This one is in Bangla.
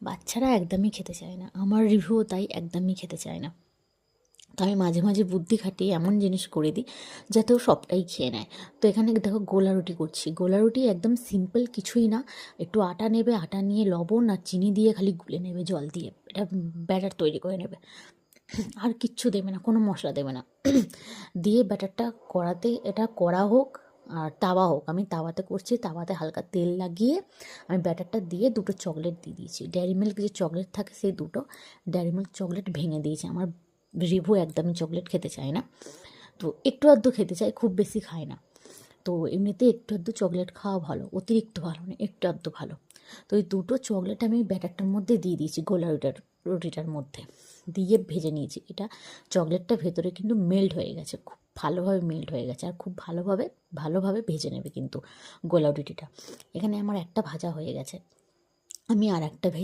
বাচ্চারা একদমই খেতে চায় না, আমার রিভিউ তাই একদমই খেতে চায় না। তো আমি মাঝে মাঝে বুদ্ধি খাটিয়ে এমন জিনিস করে দিই যাতে ও সবটাই খেয়ে নেয়। তো এখানে দেখো গোলা রুটি করছি, গোলা রুটি একদম সিম্পল, কিছুই না, একটু আটা নেবে, আটা নিয়ে লবণ আর চিনি দিয়ে খালি গুলে নেবে জল দিয়ে, এটা ব্যাটার তৈরি করে নেবে, আর কিচ্ছু দেবে না, কোনো মশলা দেবে না। দিয়ে ব্যাটারটা কড়াতে, এটা কড়া হোক আর তাওয়া হোক, আমি তাওয়াতে করছি, তাওয়াতে হালকা তেল লাগিয়ে আমি ব্যাটারটা দিয়ে দুটো চকলেট দিয়ে দিয়েছি, ডেয়ারি মিল্ক যে চকলেট থাকে সেই দুটো ডেয়ারি মিল্ক চকলেট ভেঙে দিয়েছি। আমার রিভু একদমই চকলেট খেতে চায় না, তো একটু আধটু খেতে চায়, খুব বেশি খায় না। তো এমনিতে একটু আধটু চকলেট খাওয়া ভালো, অতিরিক্ত ভালো না, একটু আধটু ভালো। তো এই দুটো চকলেট আমি ব্যাটারটার মধ্যে দিয়ে দিয়েছি, গোলা রুটিটার মধ্যে দিয়ে ভেজে নিয়েছি। এটা চকলেটটা ভেতরে কিন্তু মেল্ট হয়ে গেছে, খুব ভালোভাবে মেল্ট হয়ে গেছে, আর খুব ভালোভাবে ভালোভাবে ভেজে নেবে কিন্তু গোলা রুটিটা। এখানে আমার একটা ভাজা হয়ে গেছে, আমি আর একটা